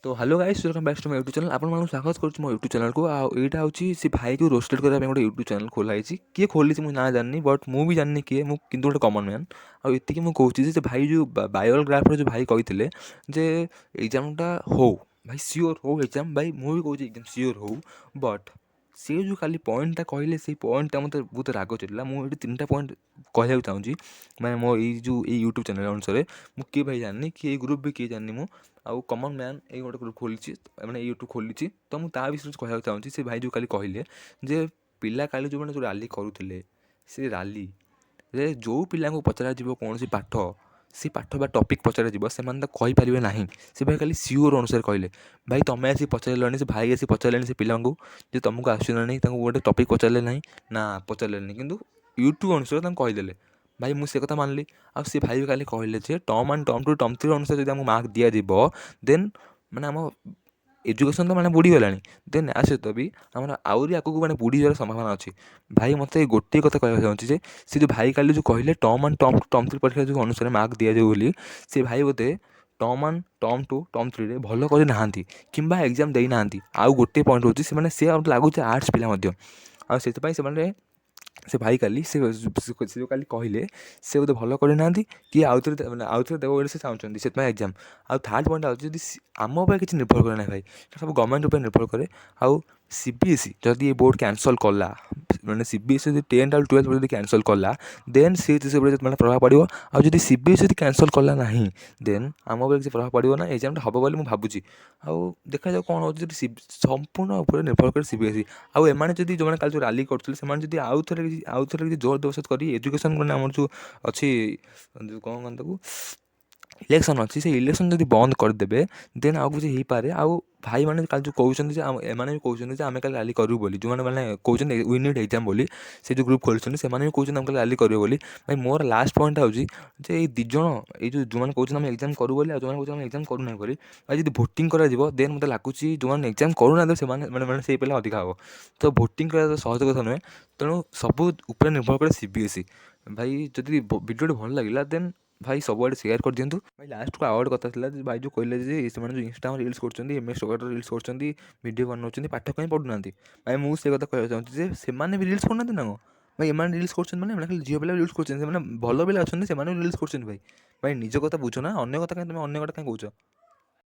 तो hello guys, welcome back to my YouTube channel. आपको स्वागत करुँ मो यूट्यूब चैनल को। आईटा हूँ से भाई को रोस्टेड करने गोटे यूट्यूब चैनल खोलाई किए खोली मुझे ना जानी, बट मुझे जानी किए मुझे गोटे कमन मैन। आती मुझे कहूँ से भाई जो बायोग्राफर जो भाई कहते जे एग्जामटा हो भाई सियोर हो एग्जाम, भाई मुझे कहूँ एग्जाम सियोर हो, बट सी जो खाली पॉइंटा कहले से पॉइंटा मत बहुत राग चलला। मुझे 3टा पॉइंट कहना चाहूँगी मैं मो जो यूट्यूब चैनल अनुसार मुझे किए भाई जानी कि ग्रुप भी किए जानी मु आउ कमन मैन ये गोटे ग्रुप खोली मैंने यूट्यूब खोली तो मुझे ता विषय कहना चाहूँगी। से भाई जो काली कहले जे पिला काली जो मैंने जो राली करुले से राली रे जो पिला को पचरा कौन सी पाठ से पाठ बा टपिक पचरा से कहींपारे ना। से भाई खाली सियोर अनुसार कहले भाई तुम्हें आसी पचारे से भाई आसी पचारे से पिला जो तुमको आसना नहीं गोटे टपिक पचारे ना पचारे कि यूट्यूब अनुसार कहीदेले भाई मुझे कथा मानली। आ सी भाई भी खाली कहले जे टर्म 1 टर्म 2 टर्म 3 अनुसार जो मार्क दिज्व देन मैंने आम एजुकेशन तो मैंने बुड़ीगला देन या सहित भी आम आहरी आगे मैंने बुड़ीजार संभावना अच्छी। भाई मत गोटे कथा कहना चाहूँगी से जो भाई काली जो कहले टर्म 1 टर्म 3 परीक्षा जो अनुसार मार्क दिज्व बोली से भाई बोधे टर्म 1 टर्म 2 टर्म 3 रे भल करना कि एग्जाम दे ना। आउ गोटे पॉइंट हो लगुच आर्ट्स पिला से से भाई काली से जो काली कहले से बोधे भल करना कि आउ थे देव बोली से चाहते से एग्जाम। आउ थर्ड पॉइंट आम किसी निर्भर करे ना भाई, सब गवर्नमेंट उपर निर्भर करे। आउ सीबीएसई जदि ये बोर्ड कैंसल कला मैंने सीबीएसई 10th और 12th कैंसल कला देन से मैंने प्रभाव पड़ो। आउ जब सीबीएसई कैंसल कला ना देन आम उपर किसी प्रभाव पड़ो ना एग्जाम हम बोली मुझे भावुँ। आउ देखा जाओ कौन हो संपूर्ण उपर निर्भर करे सीबीएसई। आउ एम जो मैंने कल जो राली करते आउ थे जोर जबरदस्त कर एजुकेशन मैंने आम जो अच्छी जो कौन कहता इलेक्शन अच्छी से इलेक्शन जब बंद करदे देन आउ किसी हो पारे। आउ भाई मैंने कल जो कहते एम भी कहते आम कल रैली करूँ बोली जो मैंने कहते यूनिट एग्जाम बोली से जो ग्रुप खोली से भी कहते कल रैली करूँ बोली। भाई मोर लास्ट पॉइंट हूँ जे ये दिज ये जो मैंने कहते आम एग्जाम करूँ बोली जो कहते एग्जाम करूना बोली भाई जब भोटिंग कर देन मत लगुच जो मैंने एग्जाम करूना से मैंने से पिला अधिका हम तो भोटिंग कर सहज कथा नुहे। तेणु सब उपर निर्भर करे सीबीएसई। भाई जब वीडियो भल लगे देन भाई सबुआड़े सेयार कर दिंतु। भाई लास्ट को आवार्ड कथा भाई जो कहले से इंस्टा रिल्स कर एमएक्स रिल्स कर वीडियो बनाऊँ पाठ कहीं पढ़ुना। भाई मुझे कथा कहना चाहूँगी से भी रिल्स करना ना कौन भाई एम रिल्स कर खाली झील पिला रिल्स कर भल पिला अच्छा से रिल्स कर भाई भाई निज कथा बुझ ना अन्य कथा कहीं तुम अन्य कथा कहीं कौच।